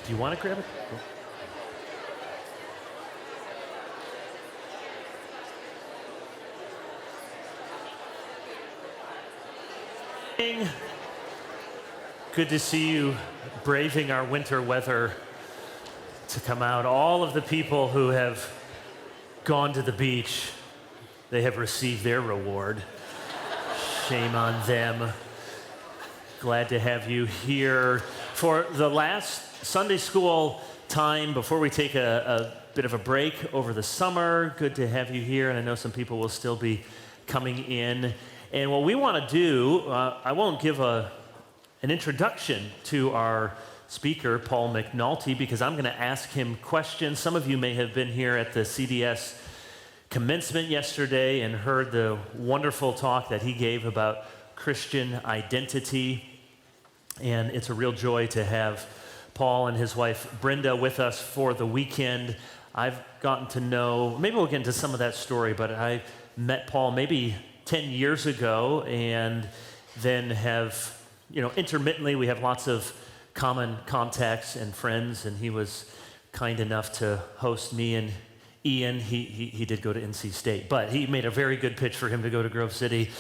Do you want to grab it? Cool. Good to see you braving our winter weather to come out. All of the people who have gone to the beach, they have received their reward. Shame on them. Glad to have you here for the last Sunday school time before we take a bit of a break over the summer. Good to have you here, and I know some people will still be coming in. And what we want to do, I won't give an introduction to our speaker, Paul McNulty, because I'm going to ask him questions. Some of you may have been here at the CDS commencement yesterday and heard the wonderful talk that he gave about Christian identity. And it's a real joy to have Paul and his wife Brenda with us for the weekend. I've gotten to know, maybe we'll get into some of that story, but I met Paul maybe 10 years ago and then have, intermittently we have lots of common contacts and friends, and he was kind enough to host me and Ian. He did go to NC State, but he made a very good pitch for him to go to Grove City.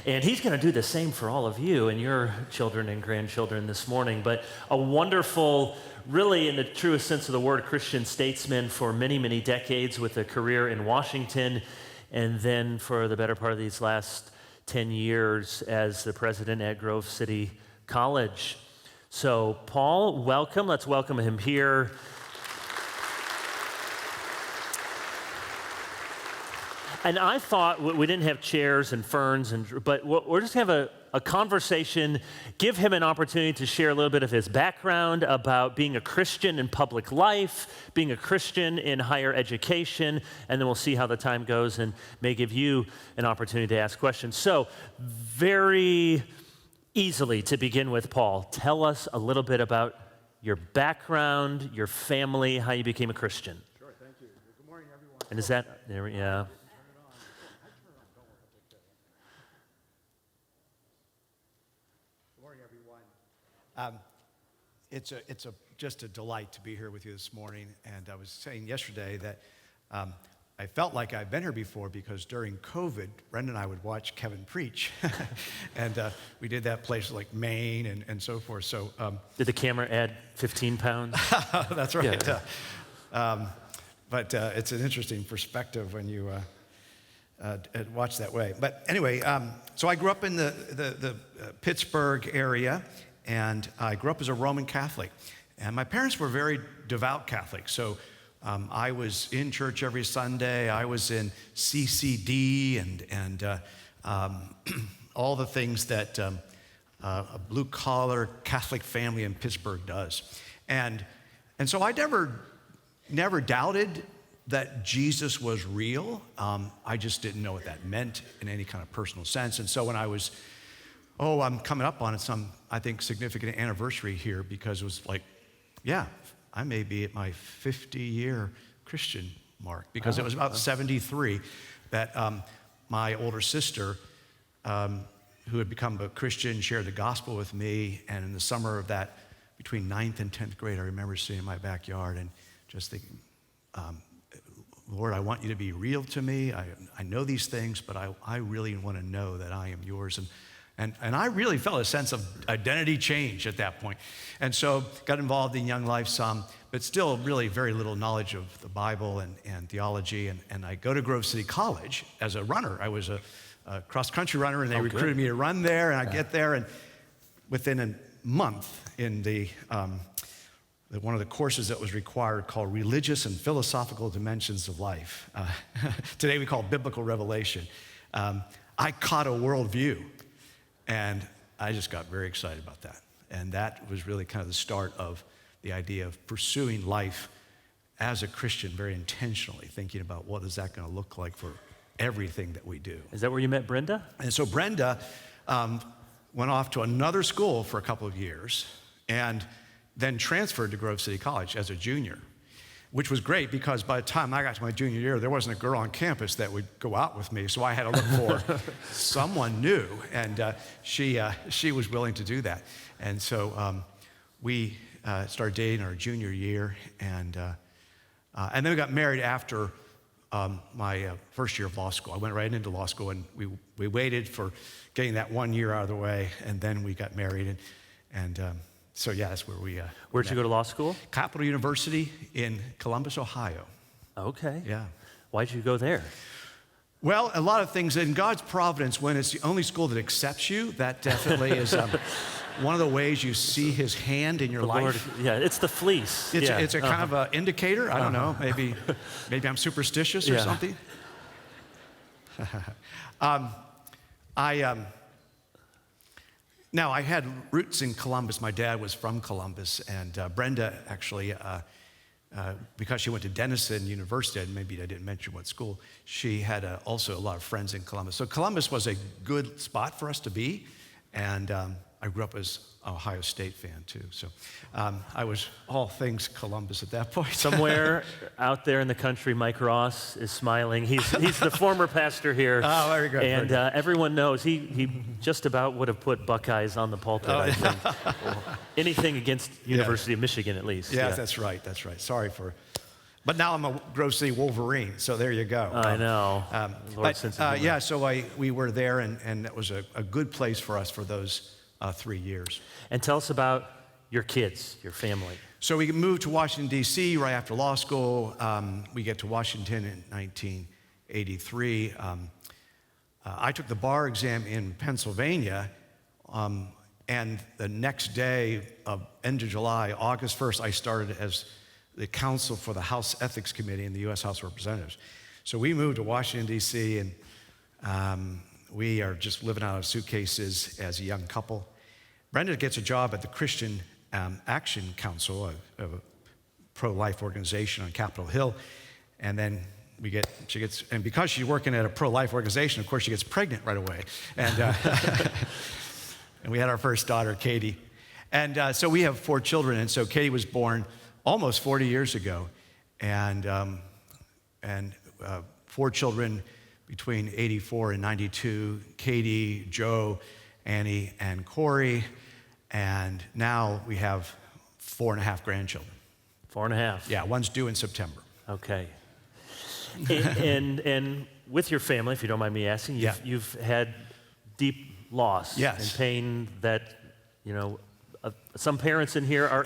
And he's going to do the same for all of you and your children and grandchildren this morning. But a wonderful, really in the truest sense of the word, Christian statesman for many, many decades with a career in Washington. And then for the better part of these last 10 years as the president at Grove City College. So Paul, welcome. Let's welcome him here. And I thought we didn't have chairs and ferns, but we're just going to have a conversation, give him an opportunity to share a little bit of his background about being a Christian in public life, being a Christian in higher education, and then we'll see how the time goes and may give you an opportunity to ask questions. So very easily to begin with, Paul, tell us a little bit about your background, your family, how you became a Christian. Sure, thank you. Good morning, everyone. And is that, yeah. It's just a delight to be here with you this morning. And I was saying yesterday that I felt like I've been here before because during COVID, Brenda and I would watch Kevin preach. And we did that places like Maine and so forth. So did the camera add 15 pounds? That's right. Yeah. But it's an interesting perspective when you watch that way. But anyway, so I grew up in the Pittsburgh area. And I grew up as a Roman Catholic. And my parents were very devout Catholics. So I was in church every Sunday. I was in CCD and all the things that a blue-collar Catholic family in Pittsburgh does. And so I never doubted that Jesus was real. I just didn't know what that meant in any kind of personal sense. And so when I was I'm coming up on some, I think, significant anniversary here because it was like, yeah, I may be at my 50-year Christian mark because it was about 73 that my older sister, who had become a Christian, shared the gospel with me. And in the summer of that, between 9th and 10th grade, I remember sitting in my backyard and just thinking, Lord, I want you to be real to me. I know these things, but I really want to know that I am yours. And I really felt a sense of identity change at that point. And so got involved in Young Life some, but still really very little knowledge of the Bible and theology. And I go to Grove City College as a runner. I was a cross-country runner, and they recruited me to run there. And I get there, and within a month in one of the courses that was required called Religious and Philosophical Dimensions of Life. Today we call it Biblical Revelation. I caught a worldview. And I just got very excited about that. And that was really kind of the start of the idea of pursuing life as a Christian very intentionally, thinking about what is that going to look like for everything that we do. Is that where you met Brenda? And so Brenda went off to another school for a couple of years and then transferred to Grove City College as a junior. which was great because by the time I got to my junior year, there wasn't a girl on campus that would go out with me, so I had to look for someone new, and she was willing to do that. And so we started dating our junior year, and then we got married after my first year of law school. I went right into law school, and we waited for getting that 1 year out of the way, and then we got married, and so yeah, that's where we. Where'd you go to law school? Capital University in Columbus, Ohio. Okay. Yeah. Why'd you go there? Well, a lot of things in God's providence. When it's the only school that accepts you, that definitely is one of the ways you see His hand in your life. Lord, yeah, it's the fleece. It's a kind of an indicator. I don't know. Maybe I'm superstitious or something. Now, I had roots in Columbus. My dad was from Columbus, and Brenda actually, because she went to Denison University, and maybe I didn't mention what school, she had also a lot of friends in Columbus. So Columbus was a good spot for us to be, and I grew up as an Ohio State fan too. So I was all things Columbus at that point. Somewhere out there in the country, Mike Ross is smiling. He's the former pastor here. Oh, very good. And everyone knows he just about would have put Buckeyes on the pulpit, I think. Anything against University of Michigan, at least. Yeah, that's right. Sorry for... But now I'm a Grove City Wolverine, so there you go. I know. So we were there, and it was a good place for us for those 3 years. And tell us about your kids, your family. So we moved to Washington, D.C. right after law school. We get to Washington in 1983. I took the bar exam in Pennsylvania, and the next day, end of July, August 1st, I started as the counsel for the House Ethics Committee in the U.S. House of Representatives. So we moved to Washington, D.C., and we are just living out of suitcases as a young couple. Brenda gets a job at the Christian Action Council, a pro-life organization on Capitol Hill, and then and because she's working at a pro-life organization, of course, she gets pregnant right away. And, and we had our first daughter, Katie. And so we have 4 children, and so Katie was born almost 40 years ago, and 4 children between 84 and 92, Katie, Joe, Annie, and Corey, and now we have 4.5 grandchildren. 4.5? Yeah, one's due in September. Okay. and with your family, if you don't mind me asking, you've had deep loss and pain that, some parents in here are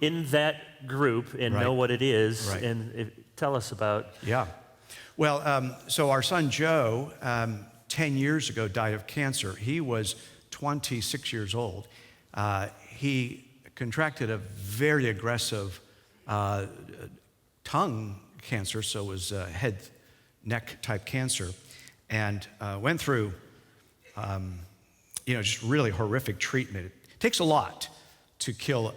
in that group and know what it is. Right. And tell us about... Yeah. Well, so our son Joe, 10 years ago, died of cancer. He was 26 years old. He contracted a very aggressive tongue cancer, so it was head, neck type cancer, and went through, just really horrific treatment. It takes a lot to kill,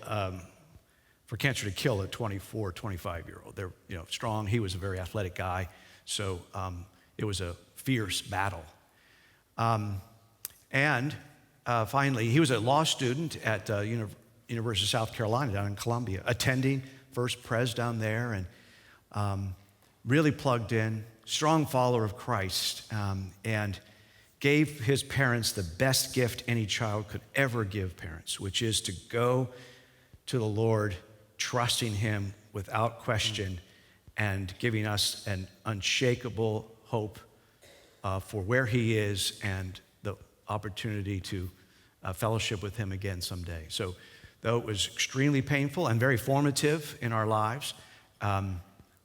for cancer to kill a 24, 25-year-old. They're, strong. He was a very athletic guy. So it was a fierce battle. And finally, he was a law student at University of South Carolina down in Columbia, attending First Pres down there, and really plugged in, strong follower of Christ, and gave his parents the best gift any child could ever give parents, which is to go to the Lord, trusting Him without question, and giving us an unshakable hope for where He is and the opportunity to fellowship with Him again someday. So though it was extremely painful and very formative in our lives,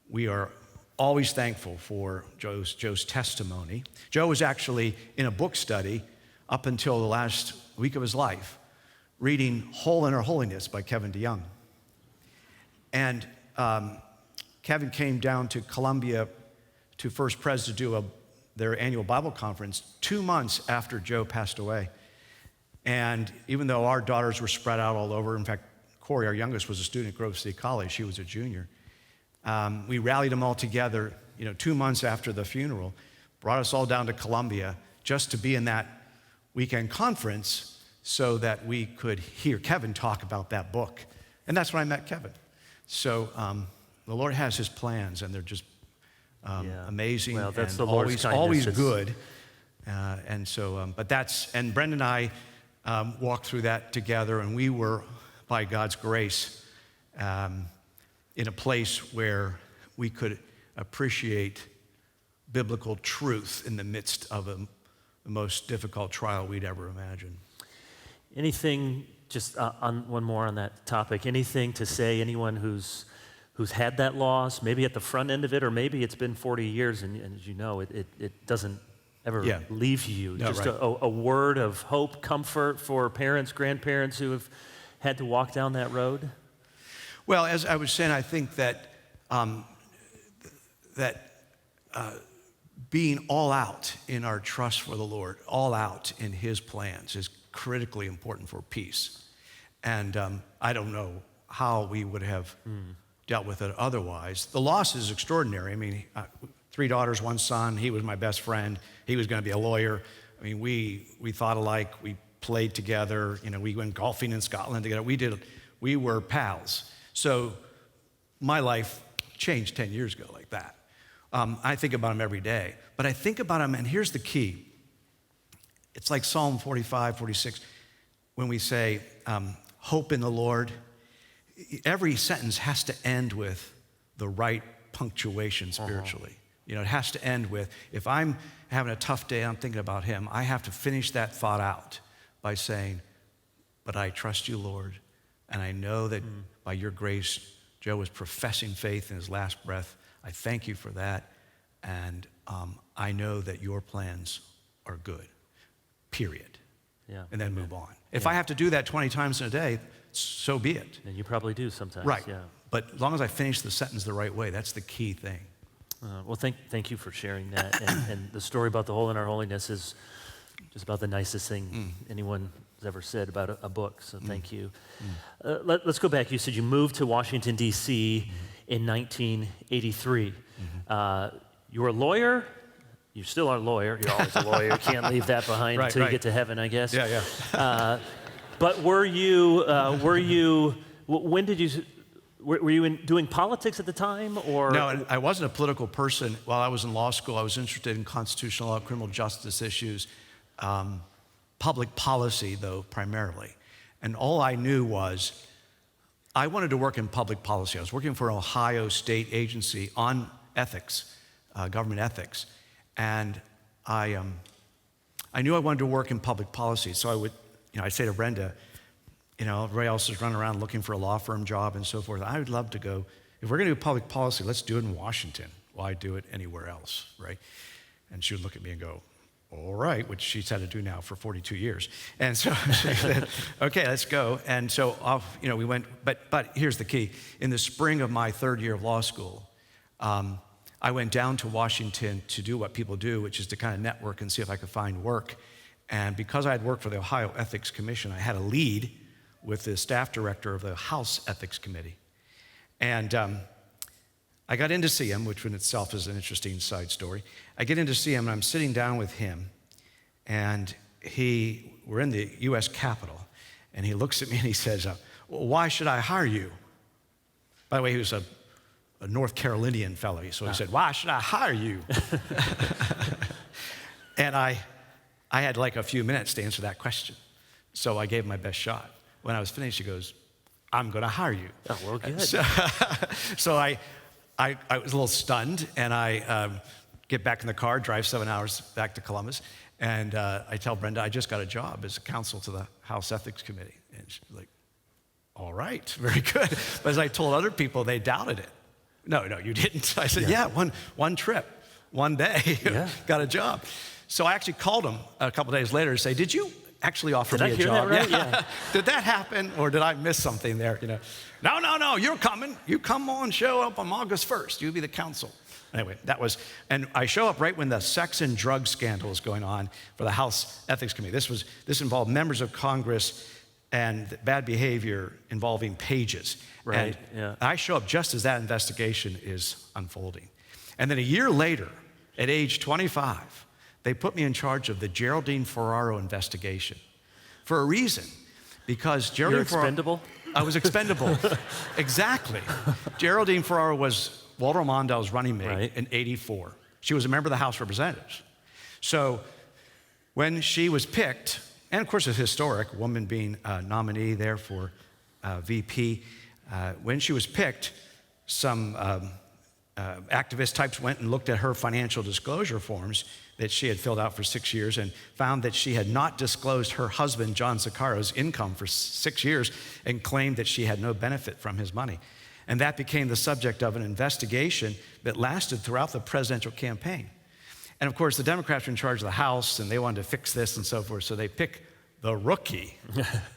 we are always thankful for Joe's testimony. Joe was actually in a book study up until the last week of his life, reading Whole Inner Holiness by Kevin DeYoung. And Kevin came down to Columbia to First Pres to do their annual Bible conference 2 months after Joe passed away. And even though our daughters were spread out all over, in fact, Corey, our youngest, was a student at Grove City College. She was a junior. We rallied them all together, 2 months after the funeral, brought us all down to Columbia just to be in that weekend conference so that we could hear Kevin talk about that book. And that's when I met Kevin. So the Lord has His plans, and they're just amazing. Well, that's and the Lord's kindness. Always good. And Brenda and I walked through that together, and we were by God's grace in a place where we could appreciate biblical truth in the midst of the most difficult trial we'd ever imagined. Anything, just on one more on that topic, anything to say, anyone who's had that loss, maybe at the front end of it, or maybe it's been 40 years and as you know, it doesn't ever leave you. No, just right. a word of hope, comfort for parents, grandparents who have had to walk down that road? Well, as I was saying, I think that being all out in our trust for the Lord, all out in His plans, is critically important for peace. And I don't know how we would have dealt with it otherwise. The loss is extraordinary. I mean, 3 daughters, 1 son. He was my best friend. He was going to be a lawyer. I mean, we thought alike. We played together. You know, we went golfing in Scotland together. We were pals. So my life changed 10 years ago like that. I think about him every day. But I think about him, and here's the key. It's like Psalm 45, 46, when we say, hope in the Lord. Every sentence has to end with the right punctuation spiritually. You know, it has to end with, if I'm having a tough day, I'm thinking about Him, I have to finish that thought out by saying, but I trust you, Lord, and I know that by your grace, Joe was professing faith in his last breath. I thank you for that, and I know that your plans are good, period. Yeah. And then move on. If I have to do that 20 times in a day, so be it. And you probably do sometimes. Right. Yeah. But as long as I finish the sentence the right way, that's the key thing. Well, thank you for sharing that. And the story about the hole in our holiness is just about the nicest thing anyone has ever said about a book, so thank you. Let's go back. You said you moved to Washington, D.C. in 1983. You were a lawyer. You still are a lawyer. You're always a lawyer. You can't leave that behind until you get to heaven, I guess. Yeah. But were you, when did you, were you doing politics at the time, or? No, I wasn't a political person. While I was in law school, I was interested in constitutional law, criminal justice issues, public policy, though, primarily. And all I knew was I wanted to work in public policy. I was working for an Ohio state agency on ethics, government ethics. And I knew I wanted to work in public policy. So I would, I'd say to Brenda, everybody else is running around looking for a law firm job and so forth. I would love to go, if we're going to do public policy, let's do it in Washington. Why do it anywhere else, right? And she would look at me and go, all right, which she's had to do now for 42 years. And so she said, okay, let's go. And so off, we went, but here's the key. In the spring of my 3rd year of law school, I went down to Washington to do what people do, which is to kind of network and see if I could find work. And because I had worked for the Ohio Ethics Commission, I had a lead with the staff director of the House Ethics Committee. And I got in to see him, which in itself is an interesting side story. I get in to see him, and I'm sitting down with him, and we're in the U.S. Capitol, and he looks at me and he says, well, why should I hire you? By the way, he was a North Carolinian fellow, so he said, why should I hire you? And I had like a few minutes to answer that question, so I gave him my best shot. When I was finished, he goes, I'm going to hire you. Oh, well, good. So I was a little stunned, and I get back in the car, drive 7 hours back to Columbus, and I tell Brenda, I just got a job as a counsel to the House Ethics Committee. And she's like, all right, very good. But as I told other people, they doubted it. No, you didn't. I said, yeah, one trip, one day, got a job. So I actually called him a couple days later to say, did you actually offer me a job? That right? Yeah. Did that happen, or did I miss something there? No, you're coming. You come on, show up on August 1st. You'll be the counsel. Anyway, and I show up right when the sex and drug scandal was going on for the House Ethics Committee. This involved members of Congress and bad behavior involving pages. Right, and I show up just as that investigation is unfolding. And then a year later, at age 25, they put me in charge of the Geraldine Ferraro investigation for a reason, because Geraldine Ferraro... You're expendable? I was expendable. Exactly. Geraldine Ferraro was Walter Mondale's running mate in 84. She was a member of the House of Representatives. So when she was picked, and of course it's historic, a woman being a nominee there for VP. When she was picked, some activist types went and looked at her financial disclosure forms that she had filled out for 6 years and found that she had not disclosed her husband, John Siccaro's income for 6 years and claimed that she had no benefit from his money. And that became the subject of an investigation that lasted throughout the presidential campaign. And of course, the Democrats were in charge of the House and they wanted to fix this and so forth, so they picked the rookie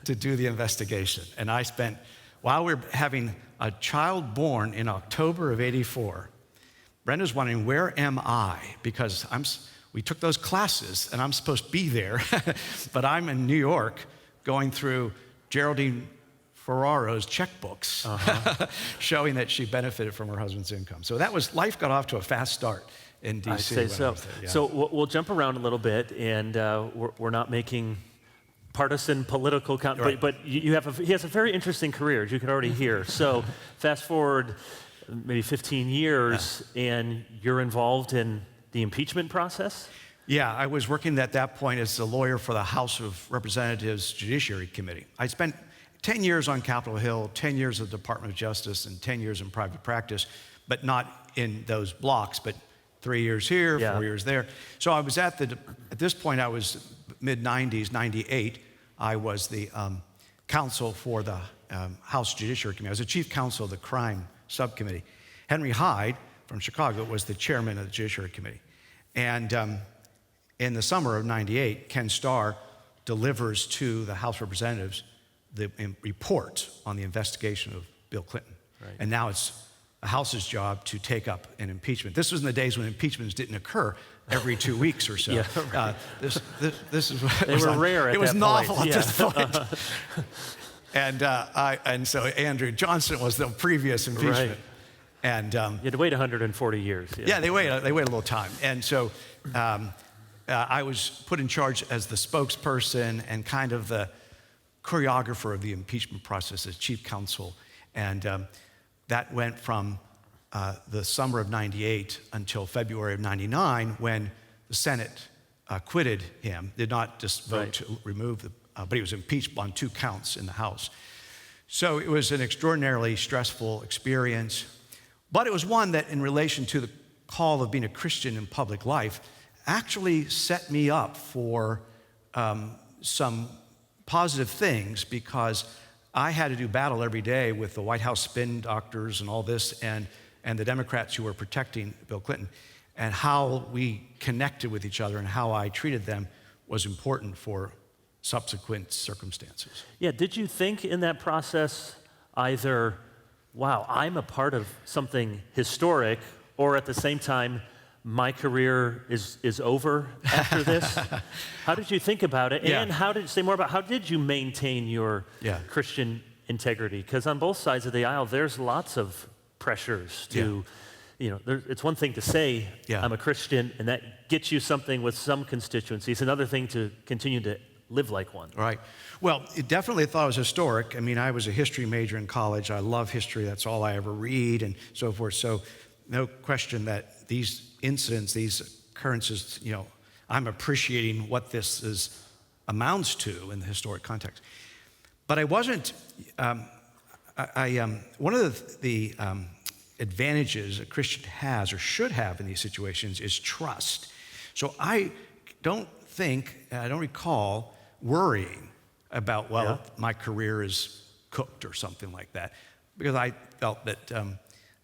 to do the investigation. And I spent, while we were having a child born in October of '84, Brenda's wondering, where am I? Because we took those classes and I'm supposed to be there, but I'm in New York going through Geraldine Ferraro's checkbooks, showing that she benefited from her husband's income. So life got off to a fast start in D.C. I'd say so. Yeah. So we'll jump around a little bit, and we're not making partisan political, Right. but he has a very interesting career, as you can already hear. So fast forward maybe 15 years, and you're involved in the impeachment process? Yeah, I was working at that point as a lawyer for the House of Representatives Judiciary Committee. I spent 10 years on Capitol Hill, 10 years at the Department of Justice, and 10 years in private practice, but not in those blocks, but 3 years here, 4 years there. So I was at this point, I was mid-90s, 98. I was the counsel for the House Judiciary Committee. I was the chief counsel of the crime subcommittee. Henry Hyde from Chicago was the chairman of the Judiciary Committee. And in the summer of 98, Ken Starr delivers to the House Representatives the report on the investigation of Bill Clinton. Right. And now it's the House's job to take up an impeachment. This was in the days when impeachments didn't occur every 2 weeks or so. Yeah, right. This is They were rare at it was that novel point. at this point. And so Andrew Johnson was the previous impeachment. Right. And You had to wait 140 years. yeah, they wait a little time. And so I was put in charge as the spokesperson and kind of the choreographer of the impeachment process as chief counsel. And that went from the summer of 98 until February of 99, when the Senate acquitted him, did not just vote to remove but he was impeached on 2 counts in the House. So it was an extraordinarily stressful experience, but it was one that, in relation to the call of being a Christian in public life, actually set me up for some positive things, because I had to do battle every day with the White House spin doctors and all this, and the Democrats who were protecting Bill Clinton, and how we connected with each other and how I treated them was important for subsequent circumstances. Yeah, did you think in that process either, wow, I'm a part of something historic, or at the same time, my career is over after this? How did you think about it? Yeah. And how did you maintain your Christian integrity? Because on both sides of the aisle, there's lots of pressures to, it's one thing to say, I'm a Christian, and that gets you something with some constituencies. It's another thing to continue to live like one. Right. Well, it definitely thought it was historic. I mean, I was a history major in college. I love history. That's all I ever read and so forth. So no question that these incidents, these occurrences, I'm appreciating what this amounts to in the historic context. But I wasn't, one of the advantages a Christian has or should have in these situations is trust. So I don't recall worrying about, my career is cooked or something like that, because I felt that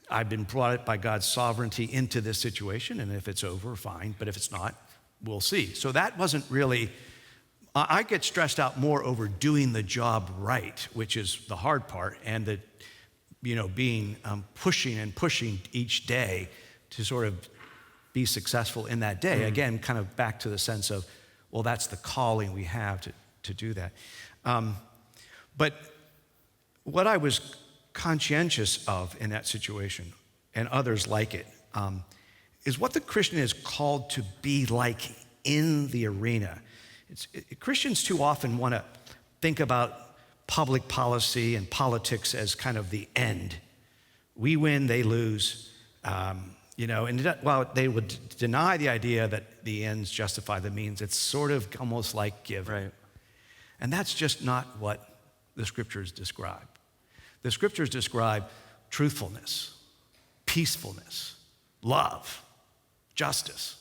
I've been brought by God's sovereignty into this situation, and if it's over, fine, but if it's not, we'll see. So that wasn't really, I get stressed out more over doing the job right, which is the hard part, and being pushing each day to sort of be successful in that day. Again, kind of back to the sense of, well, that's the calling we have to do that. But what I was conscientious of in that situation, and others like it, is what the Christian is called to be like in the arena. Christians too often want to think about public policy and politics as kind of the end. We win, they lose. While they would deny the idea that the ends justify the means, it's sort of almost like give. Right. And that's just not what the scriptures describe. The scriptures describe truthfulness, peacefulness, love, justice.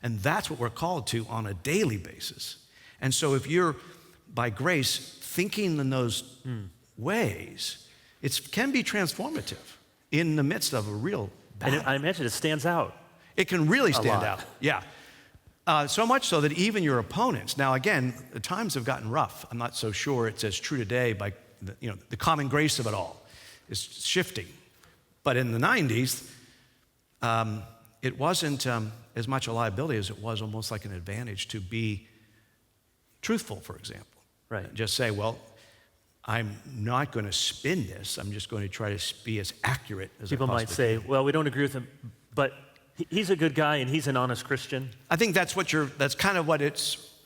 And that's what we're called to on a daily basis. And so if you're, by grace, thinking in those ways, it can be transformative in the midst of a real battle. And I imagine it stands out. It can really stand lot. out, yeah. So much so that even your opponents, now again, the times have gotten rough. I'm not so sure it's as true today by the common grace of it all is shifting. But in the 90s, it wasn't as much a liability as it was almost like an advantage to be truthful, for example. Right. Just say, well, I'm not going to spin this. I'm just going to try to be as accurate as People I might possibly say, can. well, we don't agree with him, but he's a good guy and he's an honest Christian. I think that's kind of what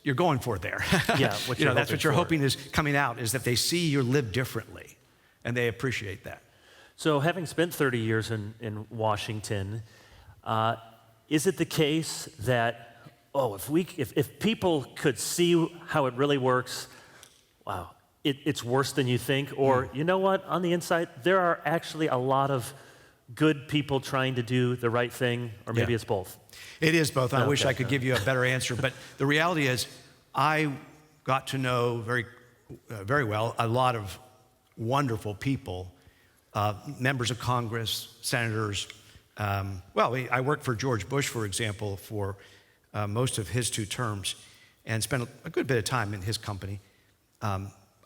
you're going for there. Yeah, what you're that's hoping what you're for. hoping is coming out, is that they see you live differently, and they appreciate that. So having spent 30 years in Washington, is it the case that, if people could see how it really works, wow, it's worse than you think? Or you know what, on the inside, there are actually a lot of good people trying to do the right thing, or maybe it's both? It is both. I wish Okay. I could give you a better answer, but the reality is I got to know very well a lot of wonderful people, members of Congress, senators. I worked for George Bush, for example, for most of his 2 terms and spent a good bit of time in his company.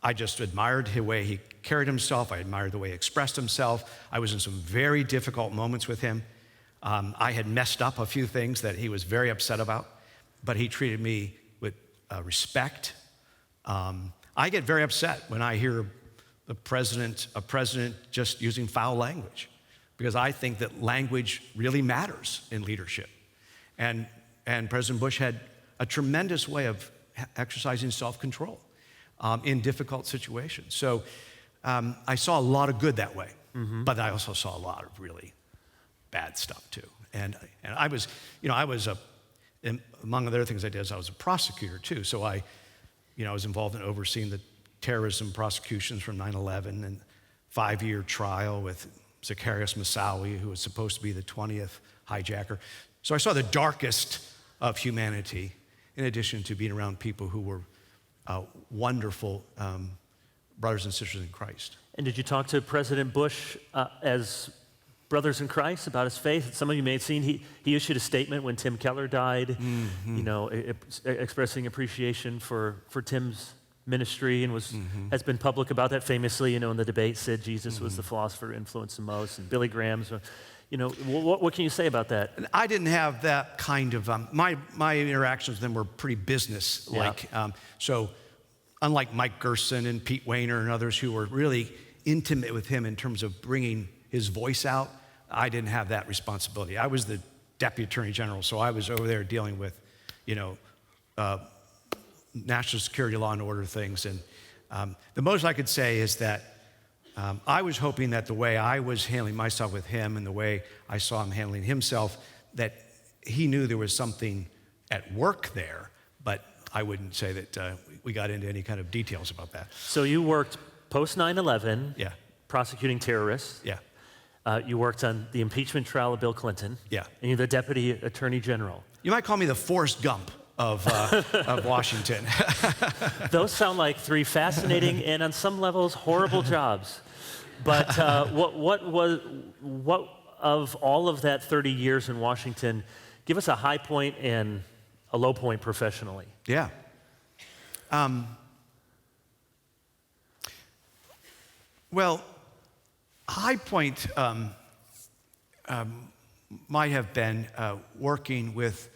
I just admired the way he carried himself. I admired the way he expressed himself. I was in some very difficult moments with him. I had messed up a few things that he was very upset about, but he treated me with respect. I get very upset when I hear a president just using foul language, because I think that language really matters in leadership. And President Bush had a tremendous way of exercising self-control in difficult situations. So I saw a lot of good that way, but I also saw a lot of really bad stuff too. And I was, among other things I did, I was a prosecutor too. So I was involved in overseeing the terrorism prosecutions from 9/11 and 5-year trial with Zacharias Moussaoui, who was supposed to be the 20th hijacker. So I saw the darkest of humanity, in addition to being around people who were wonderful brothers and sisters in Christ. And did you talk to President Bush as brothers in Christ about his faith? Some of you may have seen he issued a statement when Tim Keller died, expressing appreciation for Tim's ministry, and has been public about that. Famously, in the debate, said Jesus was the philosopher who influenced him most, and Billy Graham's. What can you say about that? I didn't have that kind of, my interactions with them were pretty business-like. Yeah. So unlike Mike Gerson and Pete Wehner and others who were really intimate with him in terms of bringing his voice out, I didn't have that responsibility. I was the Deputy Attorney General, so I was over there dealing with, national security, law and order things. And the most I could say is that I was hoping that the way I was handling myself with him and the way I saw him handling himself, that he knew there was something at work there, but I wouldn't say that we got into any kind of details about that. So you worked post 9/11, Yeah. prosecuting terrorists. Yeah. You worked on the impeachment trial of Bill Clinton. Yeah. And you're the Deputy Attorney General. You might call me the Forrest Gump of Washington. Those sound like 3 fascinating and on some levels horrible jobs. But what of all of that 30 years in Washington, give us a high point and a low point professionally. Yeah. Well, high point might have been working with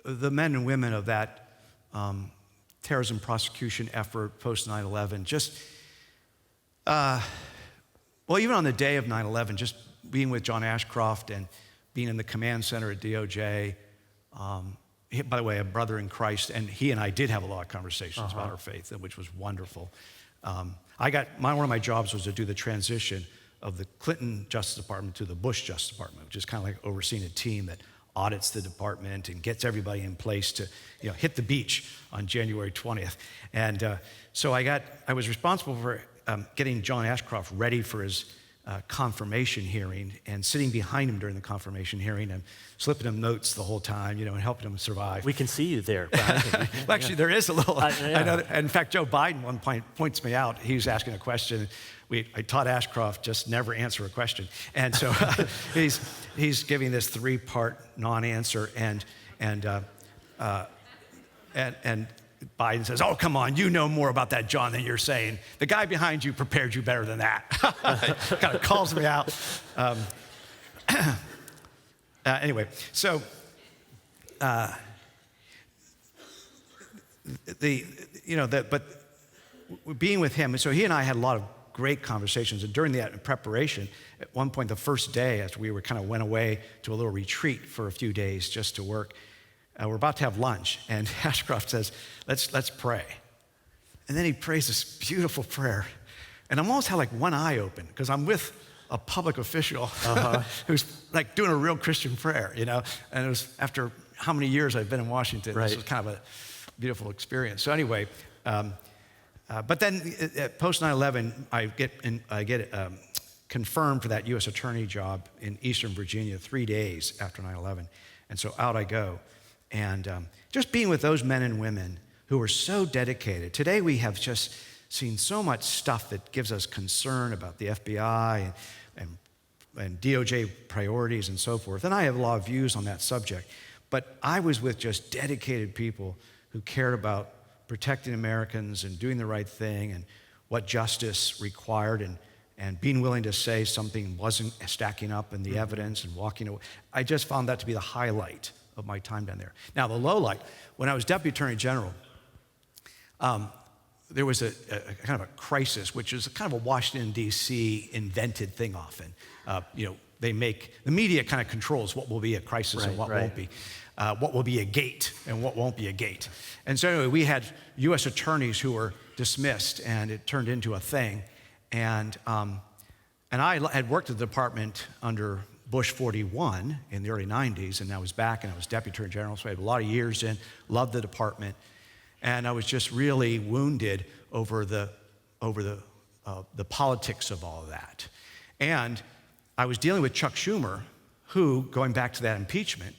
the men and women of that terrorism prosecution effort post 9/11. Just, even on the day of 9/11, just being with John Ashcroft and being in the command center at DOJ. By the way, a brother in Christ, and he and I did have a lot of conversations about our faith, which was wonderful. One of my jobs was to do the transition of the Clinton Justice Department to the Bush Justice Department, which is kind of like overseeing a team that audits the department and gets everybody in place to hit the beach on January 20th. And so I was responsible for getting John Ashcroft ready for his confirmation hearing and sitting behind him during the confirmation hearing and slipping him notes the whole time, and helping him survive. We can see you there behind him. Well, actually, there is a little. Yeah. I know in fact, Joe Biden one point points me out. He was asking a question. I taught Ashcroft just never answer a question, and so he's giving this 3-part non-answer, and Biden says, "Oh, come on, you know more about that, John, than you're saying. The guy behind you prepared you better than that." Kind of calls me out. Anyway, so but being with him, and so he and I had a lot of great conversations. And during that preparation, at one point, the first day, as we went away to a little retreat for a few days just to work, we're about to have lunch, and Ashcroft says, let's pray. And then he prays this beautiful prayer. And I almost had one eye open, because I'm with a public official who's doing a real Christian prayer, And it was after how many years I've been in Washington. Right. This was kind of a beautiful experience. So anyway, but then post 9/11, I get confirmed for that U.S. attorney job in Eastern Virginia 3 days after 9/11. And so out I go. And just being with those men and women who are so dedicated. Today we have just seen so much stuff that gives us concern about the FBI and DOJ priorities and so forth. And I have a lot of views on that subject. But I was with just dedicated people who cared about protecting Americans and doing the right thing and what justice required and being willing to say something wasn't stacking up in the evidence and walking away. I just found that to be the highlight of my time down there. Now, the low light, when I was Deputy Attorney General, there was a kind of a crisis, which is kind of a Washington, D.C. invented thing often. The media kind of controls what will be a crisis and what won't be. What will be a gate and what won't be a gate. And so anyway, we had U.S. attorneys who were dismissed, and it turned into a thing. And I had worked at the department under Bush 41 in the early 90s, and I was back, and I was Deputy Attorney General, so I had a lot of years in, loved the department, and I was just really wounded over the politics of all of that. And I was dealing with Chuck Schumer, who, going back to that impeachment,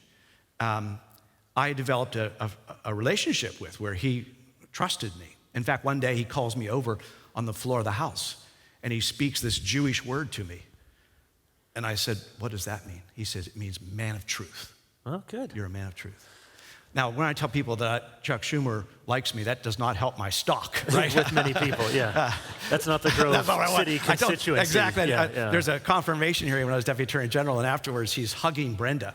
I developed a relationship with, where he trusted me. In fact, one day he calls me over on the floor of the House, and he speaks this Jewish word to me. And I said, "What does that mean?" He says, "It means man of truth." Oh, good. You're a man of truth. Now, when I tell people that Chuck Schumer likes me, that does not help my stock, right? With many people, yeah. That's not the Grove City constituency. Exactly. Yeah. There's a confirmation hearing when I was Deputy Attorney General, and afterwards he's hugging Brenda.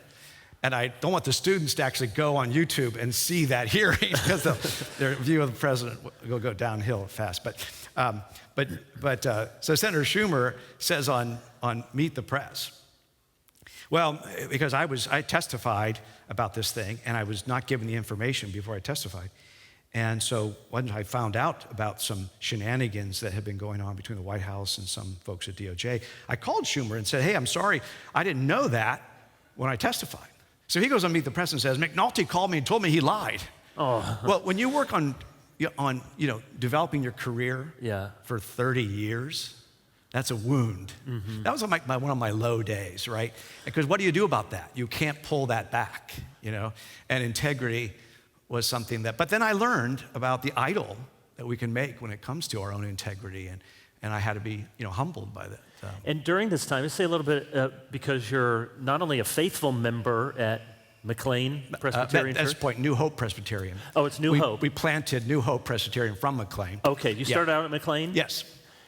And I don't want the students to actually go on YouTube and see that hearing, because their view of the president will go downhill fast. So Senator Schumer says on Meet the Press, well, because I testified about this thing, and I was not given the information before I testified. And so when I found out about some shenanigans that had been going on between the White House and some folks at DOJ, I called Schumer and said, "Hey, I'm sorry, I didn't know that when I testified." So he goes on Meet the Press and says, "McNulty called me and told me he lied." Oh. Well, when you work on developing your career for 30 years, that's a wound. Mm-hmm. That was one of my low days, right? Because what do you do about that? You can't pull that back, And integrity was something that, but then I learned about the idol that we can make when it comes to our own integrity, and I had to be, humbled by that. And during this time, let's say a little bit, because you're not only a faithful member at McLean Presbyterian Church. That's the point, New Hope Presbyterian. Oh, it's New Hope. We planted New Hope Presbyterian from McLean. Okay, you started out at McLean? Yes.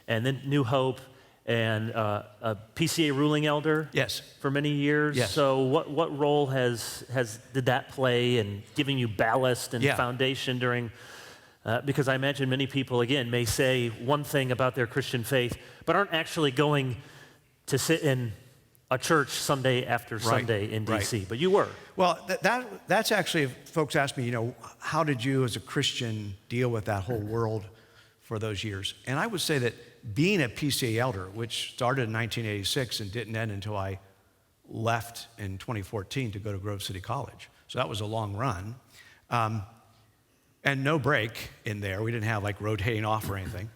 And then New Hope, and a PCA ruling elder? Yes. For many years? Yes. So what role did that play in giving you ballast and foundation during, because I imagine many people, again, may say one thing about their Christian faith, but aren't actually going to sit in a church Sunday after Sunday in D.C., but you were. Well, that's actually, if folks ask me, how did you as a Christian deal with that whole world for those years? And I would say that being a PCA elder, which started in 1986 and didn't end until I left in 2014 to go to Grove City College. So that was a long run. And no break in there. We didn't have rotating off or anything.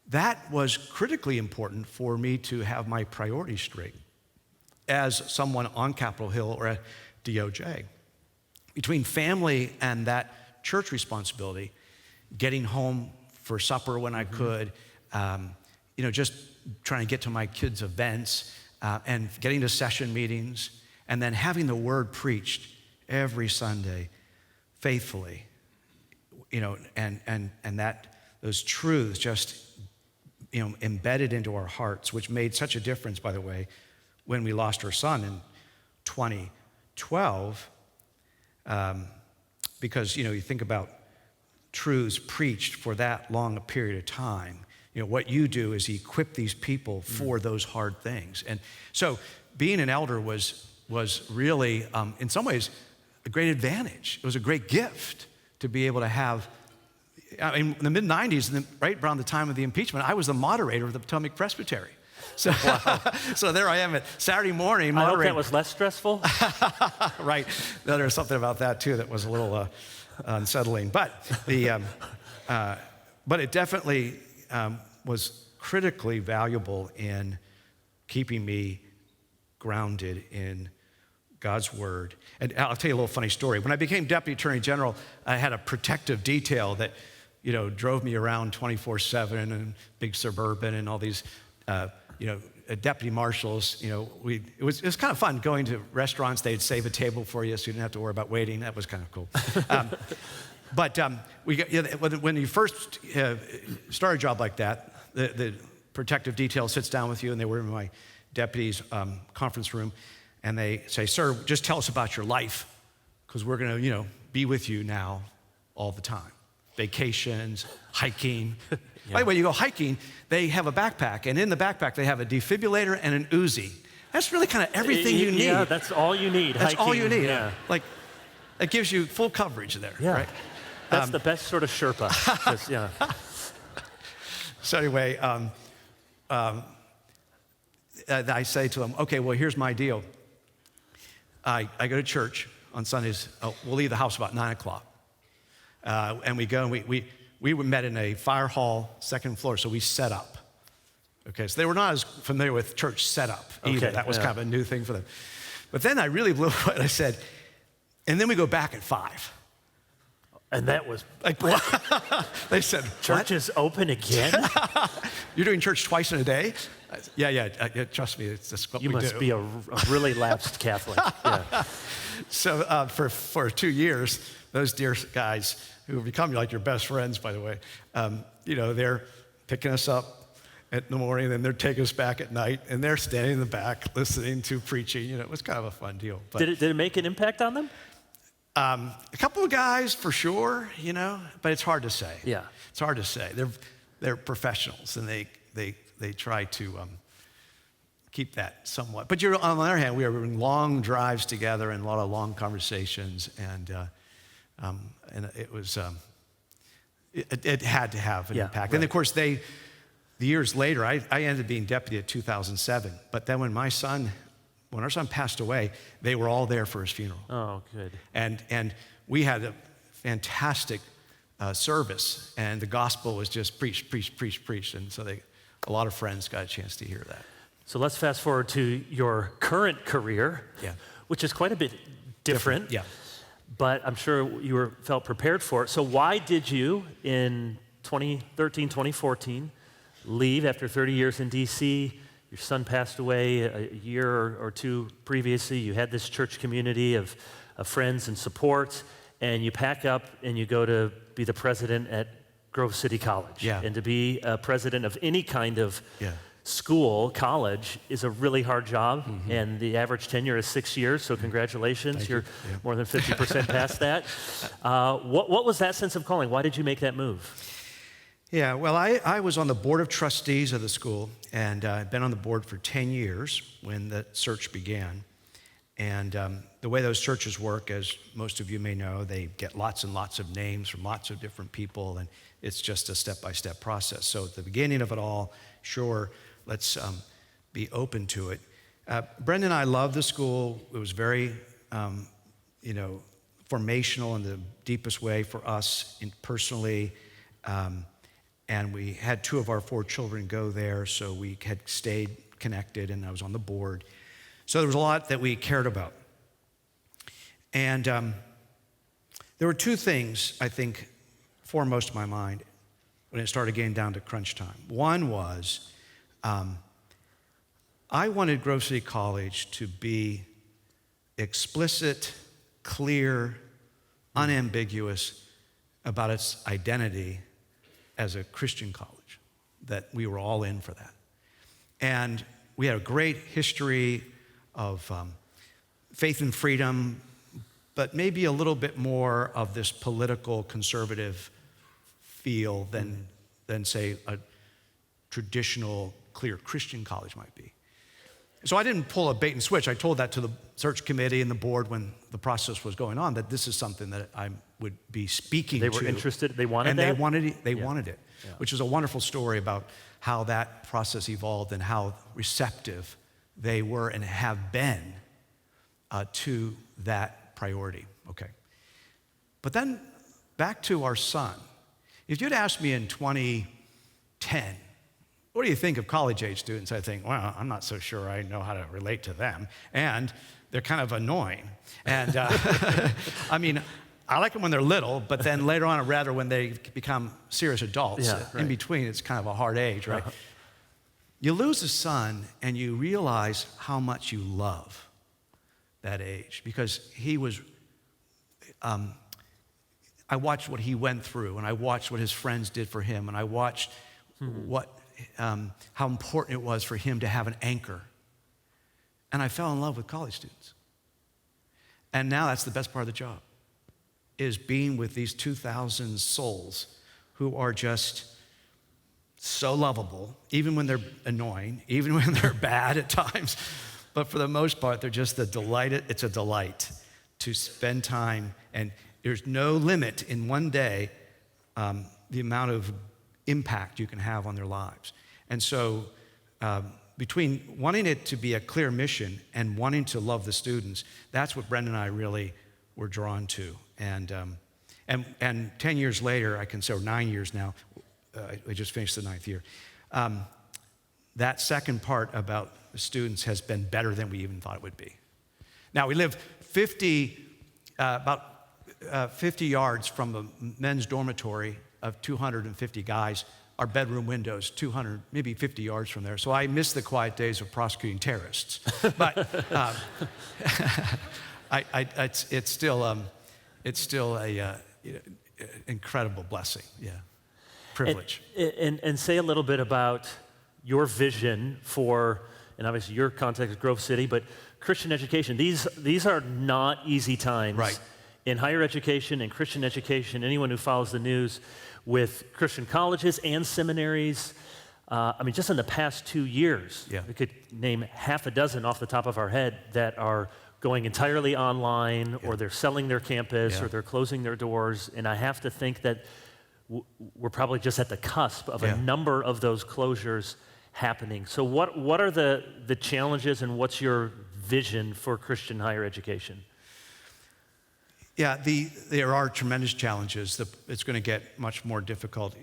that was critically important for me to have my priorities straight as someone on Capitol Hill or at DOJ. Between family and that church responsibility, getting home for supper when I could, just trying to get to my kids' events, and getting to session meetings, and then having the word preached every Sunday faithfully, and that those truths just, embedded into our hearts, which made such a difference, by the way, when we lost our son in 2012, because, you think about truths preached for that long a period of time. What you do is equip these people for those hard things. And so being an elder was really, in some ways, a great advantage. It was a great gift to be able to have. In the mid-'90s, right around the time of the impeachment, I was the moderator of the Potomac Presbytery. So, so there I am at Saturday morning moderating. I hope that was less stressful. Right. There was something about that, too, that was a little unsettling. But it definitely was critically valuable in keeping me grounded in God's word. And I'll tell you a little funny story. When I became Deputy Attorney General, I had a protective detail that, drove me around 24/7 and big Suburban and all these, deputy marshals. It was kind of fun going to restaurants. They'd save a table for you so you didn't have to worry about waiting. That was kind of cool. When you first start a job like that, the protective detail sits down with you, and they were in my deputy's conference room, and they say, "Sir, just tell us about your life, because we're going to, be with you now all the time. Vacations, hiking." Yeah. By the way, you go hiking, they have a backpack, and in the backpack they have a defibrillator and an Uzi. That's really kind of everything you need. Yeah, that's all you need. That's hiking, all you need. Yeah. Like, it gives you full coverage there, yeah. right? That's the best sort of Sherpa. Yeah. So anyway, I say to them, "Okay, well, here's my deal. I go to church on Sundays. We'll leave the house about 9 o'clock. And we go, and we met in a fire hall, second floor, so we set up." Okay, so they were not as familiar with church setup either. Okay, that was kind of a new thing for them. But then I really blew it. I said, "And then we go back at 5. And that was like, what? They said, "Church is open again?" "You're doing church twice in a day?" I said, yeah, trust me, it's just what you we do. You must be a really lapsed Catholic. Yeah. So for 2 years, those dear guys who have become like your best friends, by the way, they're picking us up in the morning, and then they're taking us back at night, and they're standing in the back listening to preaching. It was kind of a fun deal. But, did it make an impact on them? A couple of guys for sure, but it's hard to say. Yeah, it's hard to say. They're professionals, and they try to keep that somewhat. But on the other hand, we were in long drives together and a lot of long conversations, and it was it had to have an impact. Right. And of course, the years later, I ended up being deputy at 2007. But then when our son passed away, they were all there for his funeral. Oh, good. And we had a fantastic service, and the gospel was just preached, and so a lot of friends got a chance to hear that. So let's fast forward to your current career, which is quite a bit different. Yeah. But I'm sure you felt prepared for it. So why did you, in 2013, 2014, leave after 30 years in D.C.? Your son passed away a year or two previously. You had this church community of friends and support, and you pack up and you go to be the president at Grove City College. Yeah. And to be a president of any kind of school, college, is a really hard job, and the average tenure is 6 years, so congratulations. You're more than 50% past that. What was that sense of calling? Why did you make that move? Yeah, well, I was on the board of trustees of the school, and I've been on the board for 10 years when the search began. And the way those searches work, as most of you may know, they get lots and lots of names from lots of different people, and it's just a step-by-step process. So at the beginning of it all, sure, let's be open to it. Brenda and I love the school. It was very, formational in the deepest way for us personally. and we had 2 of our 4 children go there, so we had stayed connected, and I was on the board. So there was a lot that we cared about. And there were 2 things, I think, foremost in my mind when it started getting down to crunch time. One was I wanted Grove City College to be explicit, clear, unambiguous about its identity as a Christian college, that we were all in for that. And we had a great history of faith and freedom, but maybe a little bit more of this political conservative feel than say, a traditional, clear Christian college might be. So I didn't pull a bait and switch. I told that to the search committee and the board when the process was going on, that this is something that I would be speaking to. They were interested, they wanted and that? They wanted it, which is a wonderful story about how that process evolved and how receptive they were and have been to that priority. Okay. But then back to our son. If you'd asked me in 2010, what do you think of college-age students? I think, well, I'm not so sure I know how to relate to them. And they're kind of annoying. And I mean, I like them when they're little, but then later on, or rather when they become serious adults, in between, it's kind of a hard age, right? You lose a son and you realize how much you love that age, because he was, I watched what he went through, and I watched what his friends did for him, and I watched how important it was for him to have an anchor. And I fell in love with college students. And now that's the best part of the job, is being with these 2,000 souls who are just so lovable, even when they're annoying, even when they're bad at times. But for the most part, they're just it's a delight to spend time. And there's no limit in one day the amount of impact you can have on their lives. And so between wanting it to be a clear mission and wanting to love the students, that's what Brendan and I really were drawn to. And 10 years later, I can say, or 9 years now, I just finished the 9th year. That second part about the students has been better than we even thought it would be. Now, we live about 50 yards from a men's dormitory of 250 guys. Our bedroom windows 200, maybe 50 yards from there. So I miss the quiet days of prosecuting terrorists. But it's still a incredible blessing. Yeah, privilege. And say a little bit about your vision for, and obviously your context is Grove City, but Christian education. These are not easy times. Right. In higher education and Christian education, anyone who follows the news with Christian colleges and seminaries, I mean, just in the past 2 years, we could name half a dozen off the top of our head that are going entirely online, or they're selling their campus, or they're closing their doors. And I have to think that we're probably just at the cusp of a number of those closures happening. So what are the challenges, and what's your vision for Christian higher education? Yeah, there are tremendous challenges. It's going to get much more difficult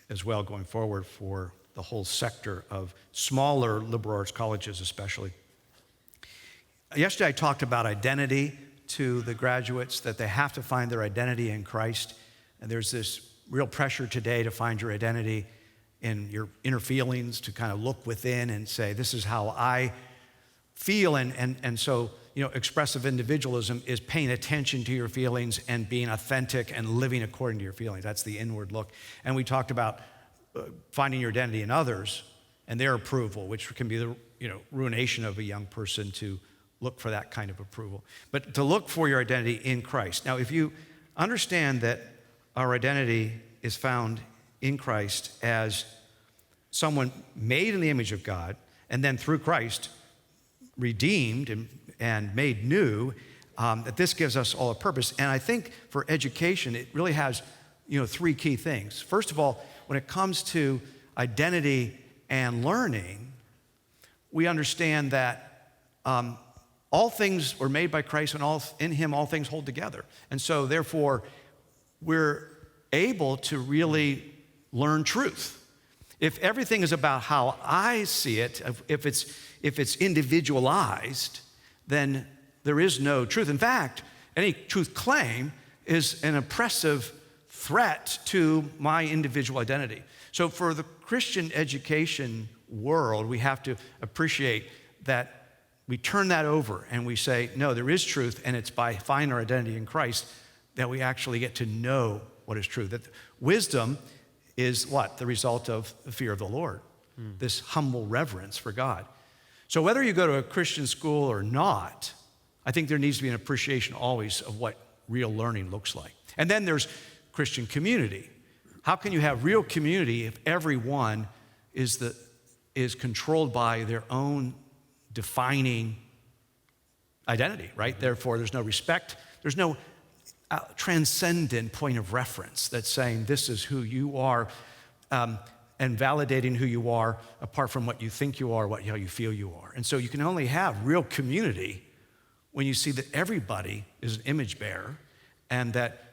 as well going forward for the whole sector of smaller liberal arts colleges especially. Yesterday I talked about identity to the graduates, that they have to find their identity in Christ. And there's this real pressure today to find your identity in your inner feelings, to kind of look within and say, this is how I feel. And so, expressive individualism is paying attention to your feelings and being authentic and living according to your feelings. That's the inward look. And we talked about finding your identity in others and their approval, which can be the ruination of a young person to look for that kind of approval. But to look for your identity in Christ. Now, if you understand that our identity is found in Christ as someone made in the image of God, and then through Christ redeemed and made new, that this gives us all a purpose. And I think for education, it really has 3 key things. First of all, when it comes to identity and learning, we understand that all things were made by Christ, and in him all things hold together. And so therefore, we're able to really learn truth. If everything is about how I see it, if it's individualized, then there is no truth. In fact, any truth claim is an oppressive threat to my individual identity. So for the Christian education world, we have to appreciate that we turn that over and we say, no, there is truth, and it's by finding our identity in Christ that we actually get to know what is true. That wisdom is what? The result of the fear of the Lord, this humble reverence for God. So whether you go to a Christian school or not, I think there needs to be an appreciation always of what real learning looks like. And then there's Christian community. How can you have real community if everyone is controlled by their own defining identity, right? Therefore, there's no respect. There's no transcendent point of reference that's saying this is who you are, and validating who you are apart from what you think you are, how you feel you are. And so you can only have real community when you see that everybody is an image bearer, and that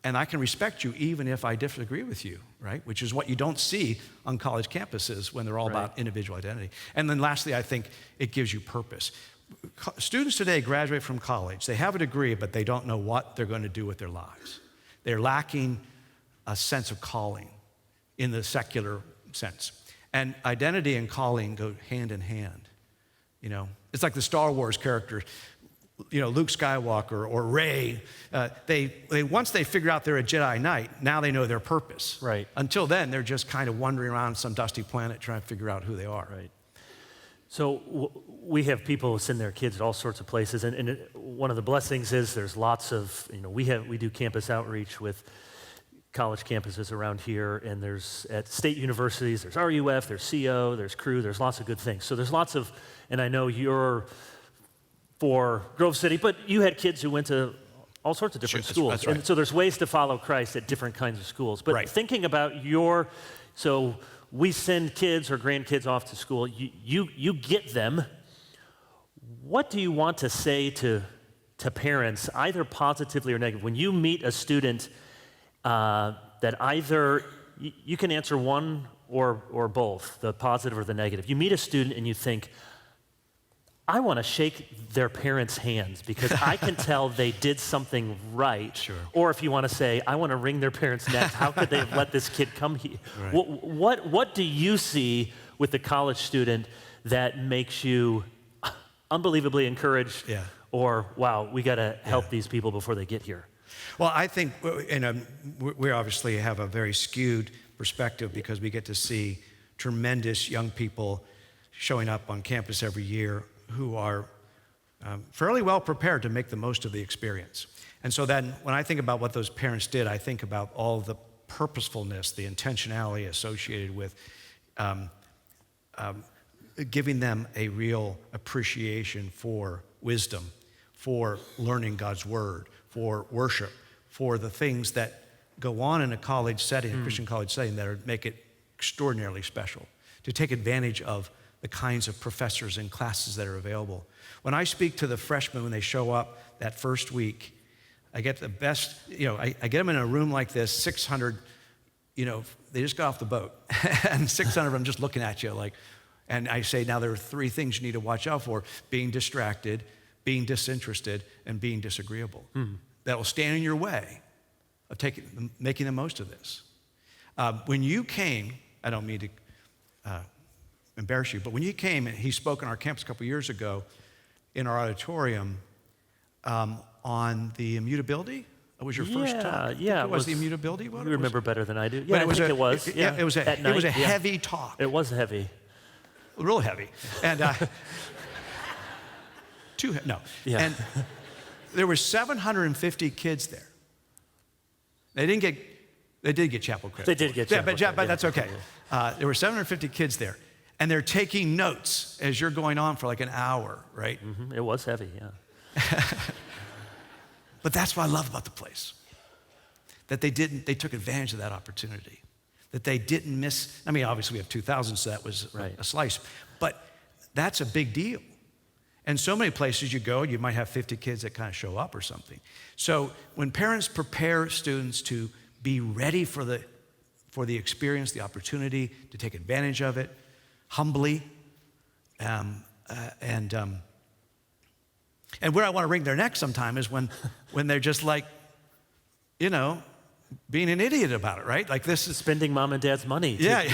and I can respect you even if I disagree with you, right? Which is what you don't see on college campuses when they're all about individual identity. And then lastly, I think it gives you purpose. Students today graduate from college. They have a degree, but they don't know what they're going to do with their lives. They're lacking a sense of calling in the secular sense. And identity and calling go hand in hand. You know, it's like the Star Wars characters, you know, Luke Skywalker or Rey. They once they figure out they're a Jedi Knight, now they know their purpose. Right. Until then, they're just kind of wandering around some dusty planet trying to figure out who they are. Right. So we have people who send their kids at all sorts of places, and one of the blessings is there's lots of, you know, we do campus outreach with college campuses around here, and there's at state universities, there's RUF, there's CO, there's Crew, there's lots of good things. So there's lots of, and I know you're for Grove City, but you had kids who went to all sorts of different schools. That's right. And so there's ways to follow Christ at different kinds of schools. But thinking about so we send kids or grandkids off to school, you get them. What do you want to say to parents, either positively or negative? When you meet a student that either, you can answer one or both, the positive or the negative. You meet a student and you think, I want to shake their parents' hands because I can tell they did something right. Sure. Or if you want to say, I want to wring their parents' necks, how could they have let this kid come here? Right. What do you see with the college student that makes you unbelievably encouraged? Yeah. Or, wow, we got to help these people before they get here? Well, I think, and we obviously have a very skewed perspective because we get to see tremendous young people showing up on campus every year who are fairly well prepared to make the most of the experience. And so then when I think about what those parents did, I think about all the purposefulness, the intentionality associated with giving them a real appreciation for wisdom, for learning God's word, for worship, for the things that go on in a college setting, a Christian college setting, that make it extraordinarily special, to take advantage of the kinds of professors and classes that are available. When I speak to the freshmen when they show up that first week, I get the best, I get them in a room like this, 600, they just got off the boat, and 600 of them just looking at you like, and I say, now there are 3 things you need to watch out for: being distracted, being disinterested, and being disagreeable. That will stand in your way of making the most of this. When you came, I don't mean to embarrass you, but when you came, and he spoke on our campus a couple years ago in our auditorium on the immutability. It was your first talk? Yeah. It was the immutability one? You remember better than I do. But Yeah, I think it was. Yeah, it was a heavy talk. It was heavy. Real heavy. And no. Yeah. And there were 750 kids there. They did get chapel credit. They did get chapel credit. But that's okay. There were 750 kids there. And they're taking notes as you're going on for like an hour, right? Mm-hmm. It was heavy, yeah. But that's what I love about the place. That they took advantage of that opportunity. That they didn't miss, obviously we have 2,000, so that was a slice. But that's a big deal. And so many places you go, you might have 50 kids that kind of show up or something. So when parents prepare students to be ready for the for the experience, the opportunity to take advantage of it, humbly. And where I want to wring their neck sometime is when they're just like, being an idiot about it, right? Like this is Spending mom and dad's money. Yeah.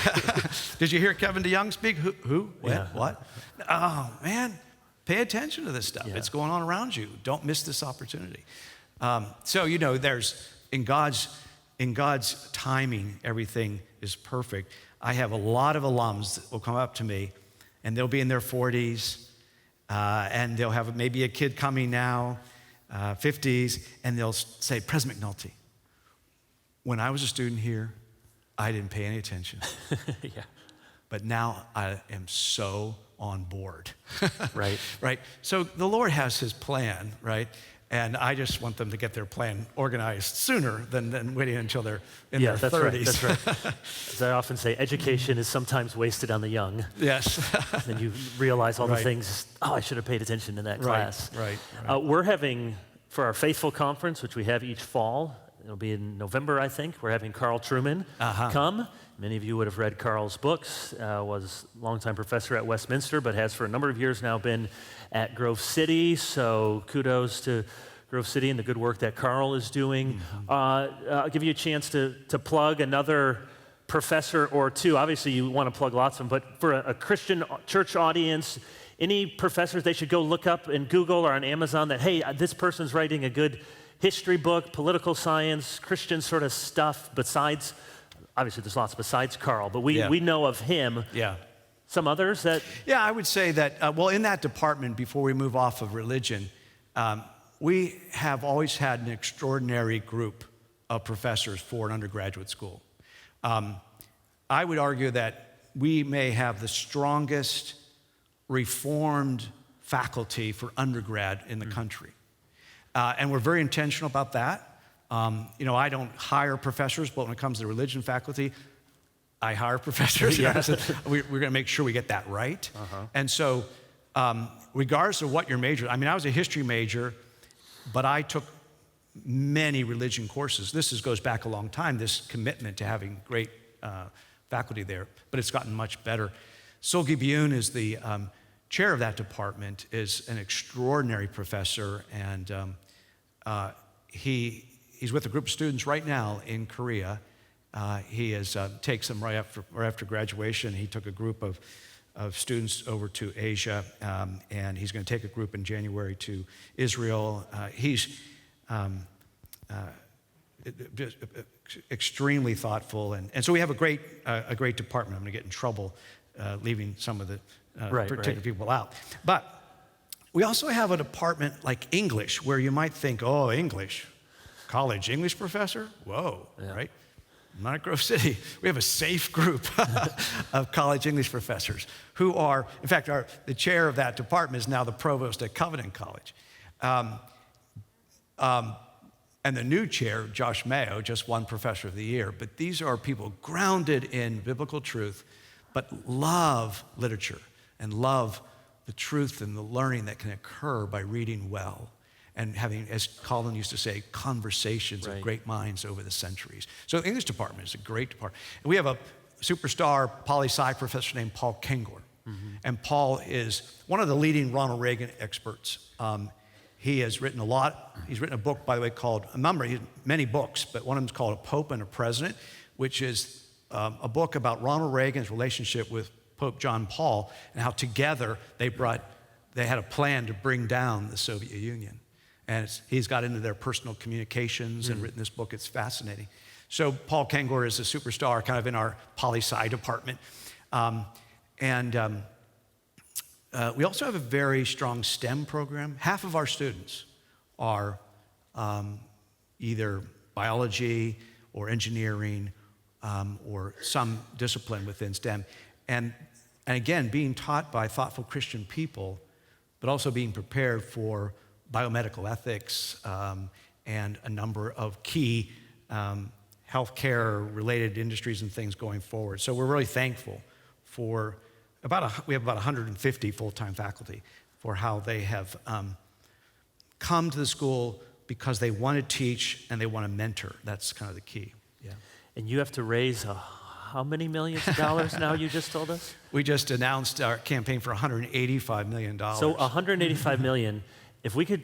Did you hear Kevin DeYoung speak? Who? When? Yeah. What? Oh, man, pay attention to this stuff. Yeah. It's going on around you. Don't miss this opportunity. So, there's, in God's timing, everything is perfect. I have a lot of alums that will come up to me, and they'll be in their 40s, and they'll have maybe a kid coming now, 50s, and they'll say, President McNulty, when I was a student here, I didn't pay any attention. Yeah. But now I am so on board. Right. Right. So the Lord has his plan, right? And I just want them to get their plan organized sooner than waiting until they're in their 30s. Right, that's right. As I often say, education is sometimes wasted on the young. Yes. Then you realize all the Right. things, I should have paid attention in that class. Right. We're having, for our Faithful Conference, which we have each fall, it'll be in November, I think, we're having Carl Trueman come. Many of you would have read Carl's books, was a longtime professor at Westminster, but has for a number of years now been at Grove City, so kudos to Grove City and the good work that Carl is doing. I'll give you a chance to plug another professor or two. Obviously, you want to plug lots of them, but for a Christian church audience, any professors they should go look up in Google or on Amazon that, hey, this person's writing a good history book, political science, Christian sort of stuff besides, obviously there's lots besides Carl, but we know of him. Yeah. Some others that? Yeah, I would say that, in that department, before we move off of religion, we have always had an extraordinary group of professors for an undergraduate school. I would argue that we may have the strongest Reformed faculty for undergrad in the country. And we're very intentional about that. I don't hire professors, but when it comes to religion faculty, I hire professors. Yeah. So we're going to make sure we get that right. And so regardless of what your major, I was a history major, but I took many religion courses. This goes back a long time, this commitment to having great faculty there, but it's gotten much better. Solgi Byun is the chair of that department, is an extraordinary professor, and he's with a group of students right now in Korea. He takes them right after graduation. He took a group of students over to Asia, and he's going to take a group in January to Israel. He's extremely thoughtful, and so we have a great department. I'm going to get in trouble leaving some of the particular people out. But we also have a department like English, where you might think, oh, English, college English professor? Whoa, right? Not at Grove City. We have a safe group of college English professors who are, in fact, the chair of that department is now the provost at Covenant College. And the new chair, Josh Mayo, just won Professor of the Year. But these are people grounded in biblical truth, but love literature and love the truth and the learning that can occur by reading well and having, as Colin used to say, conversations of great minds over the centuries. So the English department is a great department. And we have a superstar poli-sci professor named Paul Kengor. And Paul is one of the leading Ronald Reagan experts. He has written a lot. He's written a book, by the way, called, many books, but one of them is called A Pope and a President, which is a book about Ronald Reagan's relationship with Pope John Paul and how together they had a plan to bring down the Soviet Union. And he's got into their personal communications and written this book. It's fascinating. So Paul Kengor is a superstar kind of in our poli-sci department. We also have a very strong STEM program. Half of our students are either biology or engineering or some discipline within STEM. And again, being taught by thoughtful Christian people, but also being prepared for biomedical ethics and a number of key healthcare-related industries and things going forward. So we're really thankful for we have about 150 full-time faculty for how they have come to the school because they want to teach and they want to mentor. That's kind of the key. Yeah. And you have to raise how many millions of dollars now, you just told us? We just announced our campaign for $185 million. So 185 million. If we could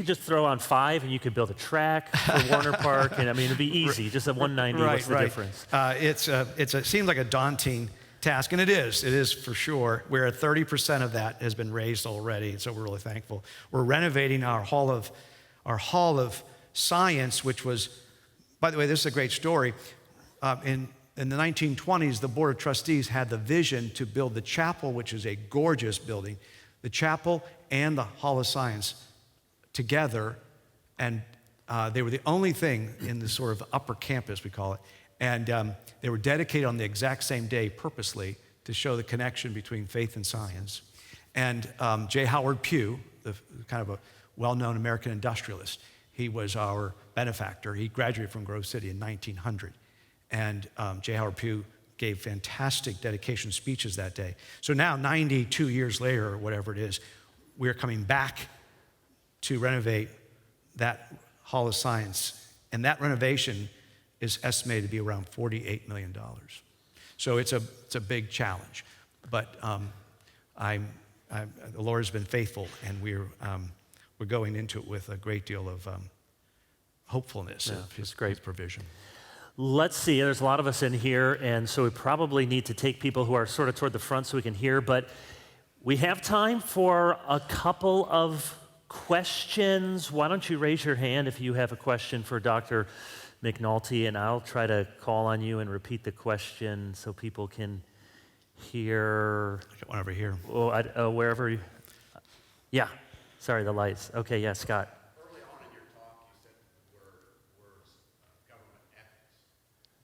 just throw on 5 and you could build a track for Warner Park, and I mean, it'd be easy. Just at 190, what's the difference? It seems like a daunting task, and it is for sure. We're at 30% of that has been raised already, so we're really thankful. We're renovating our Hall of Science, which was, by the way, this is a great story. In the 1920s, the Board of Trustees had the vision to build the chapel, which is a gorgeous building, the chapel and the Hall of Science together, and they were the only thing in the sort of upper campus, we call it, and they were dedicated on the exact same day purposely to show the connection between faith and science. And J. Howard Pugh, kind of a well-known American industrialist, he was our benefactor. He graduated from Grove City in 1900. And J. Howard Pugh gave fantastic dedication speeches that day. So now, 92 years later, or whatever it is, we're coming back to renovate that Hall of Science. And that renovation is estimated to be around $48 million. So it's a big challenge. But the Lord has been faithful, and we're going into it with a great deal of hopefulness of his provision. Let's see, there's a lot of us in here, and so we probably need to take people who are sort of toward the front so we can hear, but we have time for a couple of questions. Why don't you raise your hand if you have a question for Dr. McNulty, and I'll try to call on you and repeat the question so people can hear. I got one over here. Wherever you, yeah, sorry, the lights. Okay, yeah, Scott. Early on in your talk, you said the words government ethics.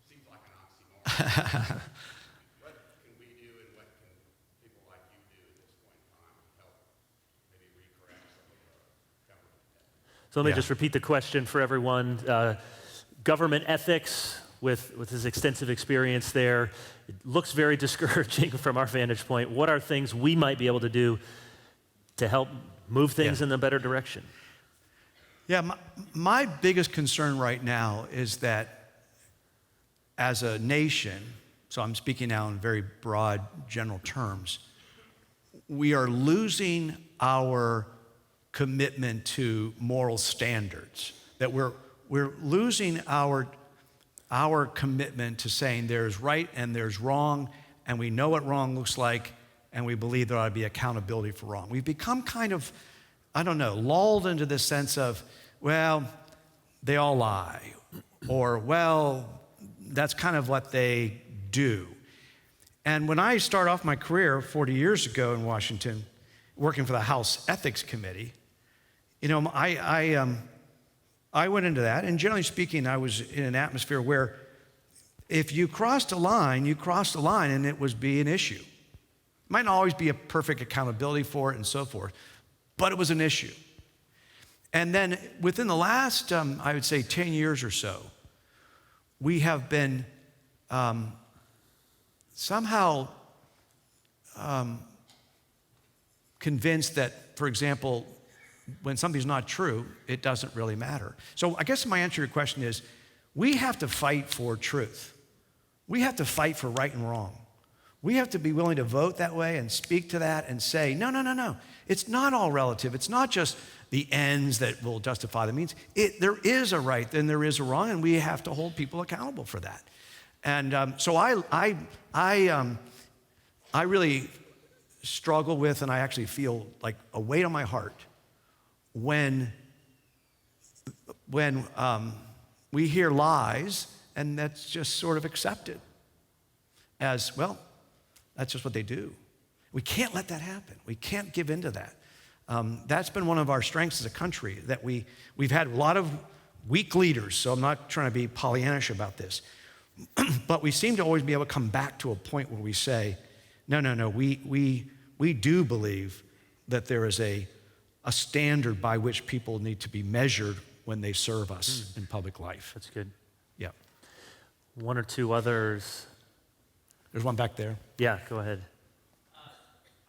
Seems like an oxymoron. What can we do, and what can people like you do at this point in time to help maybe recorrect some of the government ethics? So let me just repeat the question for everyone. Government ethics, with his extensive experience there, it looks very discouraging from our vantage point. What are things we might be able to do to help move things in a better direction? Yeah, my biggest concern right now is that as a nation, so I'm speaking now in very broad, general terms, we are losing our commitment to moral standards, that we're losing our commitment to saying there's right and there's wrong, and we know what wrong looks like, and we believe there ought to be accountability for wrong. We've become kind of, lulled into this sense of, well, they all lie, or, well, that's kind of what they do. And when I started off my career 40 years ago in Washington, working for the House Ethics Committee, I went into that, and generally speaking, I was in an atmosphere where if you crossed a line, you crossed a line, and it would be an issue. Might not always be a perfect accountability for it and so forth, but it was an issue. And then within the last, I would say 10 years or so, we have been somehow convinced that, for example, when something's not true, it doesn't really matter. So I guess my answer to your question is, we have to fight for truth. We have to fight for right and wrong. We have to be willing to vote that way and speak to that and say, no. It's not all relative. It's not just the ends that will justify the means. There is a right and there is a wrong, and we have to hold people accountable for that. And so I really struggle with, and I actually feel like a weight on my heart when we hear lies, and that's just sort of accepted as, well, that's just what they do. We can't let that happen. We can't give in to that. That's been one of our strengths as a country, that we've had a lot of weak leaders, so I'm not trying to be Pollyannish about this, but we seem to always be able to come back to a point where we say, no, we do believe that there is a standard by which people need to be measured when they serve us in public life. That's good. Yeah. One or two others. There's one back there. Yeah, go ahead. I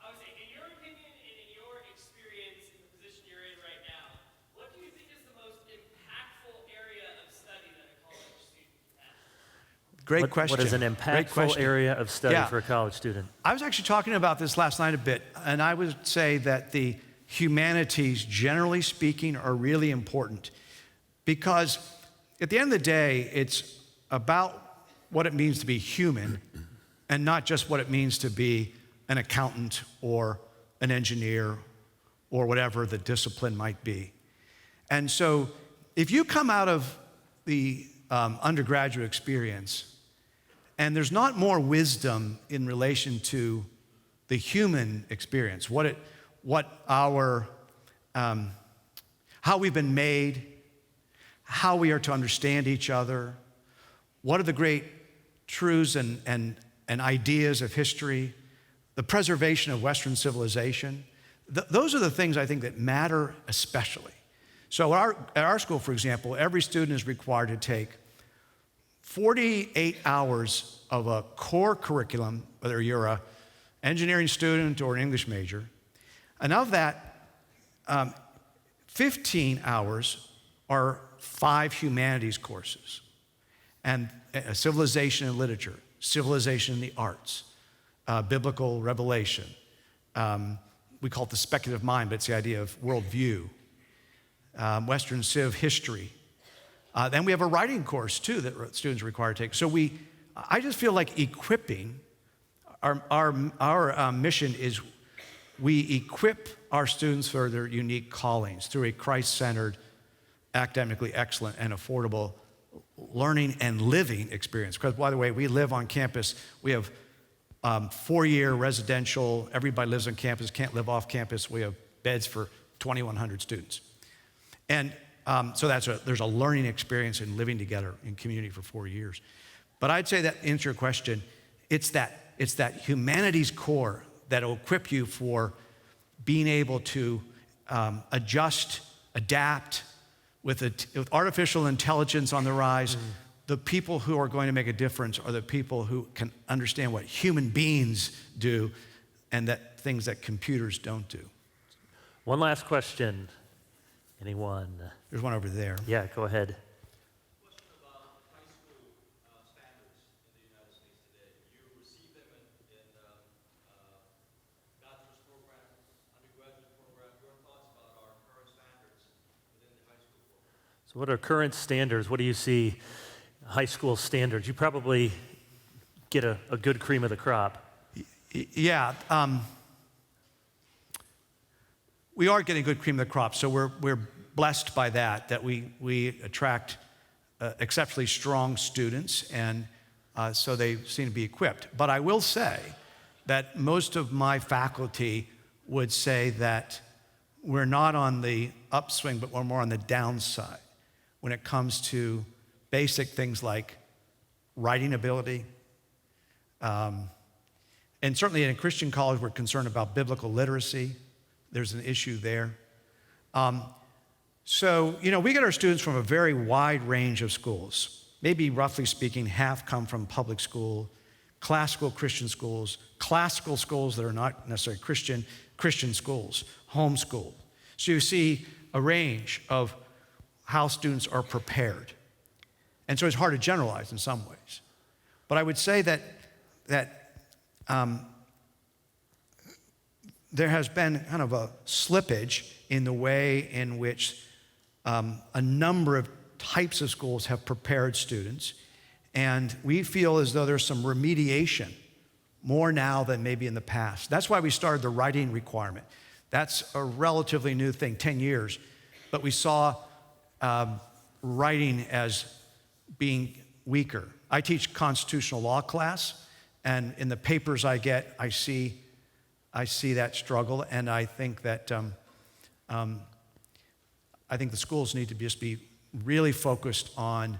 would say, in your opinion and in your experience in the position you're in right now, what do you think is the most impactful area of study that a college student can have? Great question. What is an Great impactful question. area of study Yeah. for a college student? I was actually talking about this last night a bit, and I would say that the humanities, generally speaking, are really important because at the end of the day, it's about what it means to be human and not just what it means to be an accountant or an engineer or whatever the discipline might be. And so if you come out of the undergraduate experience and there's not more wisdom in relation to the human experience, how we've been made, how we are to understand each other, what are the great truths and ideas of history, the preservation of Western civilization. Those are the things I think that matter especially. So at our school, for example, every student is required to take 48 hours of a core curriculum, whether you're an engineering student or an English major. And of that, 15 hours are 5 humanities courses, and civilization and literature, civilization and the arts, biblical revelation. We call it the speculative mind, but it's the idea of worldview, Western Civ history. Then we have a writing course too that students are required to take. So I just feel like equipping, our mission is we equip our students for their unique callings through a Christ-centered, academically excellent, and affordable learning and living experience. Because, by the way, we live on campus. We have 4-year residential. Everybody lives on campus, can't live off campus. We have beds for 2,100 students. And so there's a learning experience in living together in community for 4 years. But I'd say that, to answer your question, it's that humanities core that will equip you for being able to adjust, adapt with artificial intelligence on the rise. The people who are going to make a difference are the people who can understand what human beings do and that things that computers don't do. One last question. Anyone? There's one over there. Yeah, go ahead. Question about high school standards in the United States today. You receive them in bachelor's program, undergraduate program. Your thoughts about our current standards within the high school program? So what are current standards? What do you see high school standards? You probably get a good cream of the crop. Yeah. We are getting good cream of the crop, so we're blessed by that we attract exceptionally strong students, and so they seem to be equipped. But I will say that most of my faculty would say that we're not on the upswing, but we're more on the downside when it comes to basic things like writing ability. And certainly in a Christian college, we're concerned about biblical literacy. There's an issue there. So, we get our students from a very wide range of schools. Maybe roughly speaking, half come from public school, classical Christian schools, classical schools that are not necessarily Christian schools, homeschooled. So you see a range of how students are prepared. And so it's hard to generalize in some ways. But I would say that there has been kind of a slippage in the way in which a number of types of schools have prepared students. And we feel as though there's some remediation more now than maybe in the past. That's why we started the writing requirement. That's a relatively new thing, 10 years. But we saw writing as being weaker. I teach constitutional law class, and in the papers I get, I see that struggle, and I think that the schools need to just be really focused on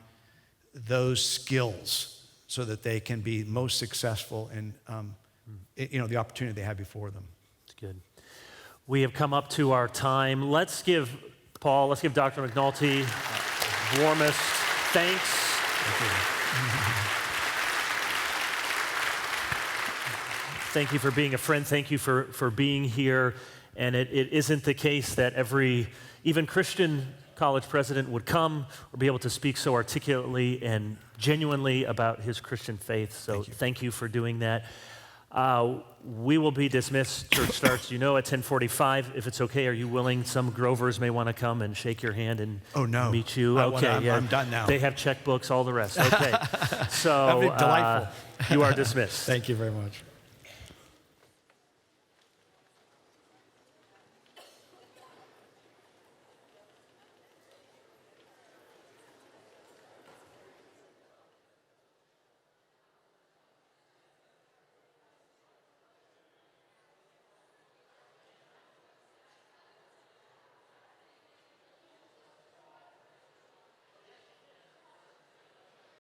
those skills so that they can be most successful in the opportunity they have before them. That's good. We have come up to our time. Let's give Dr. McNulty warmest thanks. Thank you for being a friend. Thank you for being here. And it isn't the case that even Christian college president would come or be able to speak so articulately and genuinely about his Christian faith. So thank you for doing that. We will be dismissed. Church starts, at 10:45. If it's okay, are you willing? Some Grovers may want to come and shake your hand and meet you. I'm done now. They have checkbooks, all the rest. Okay. So That'd be delightful. you are dismissed. Thank you very much.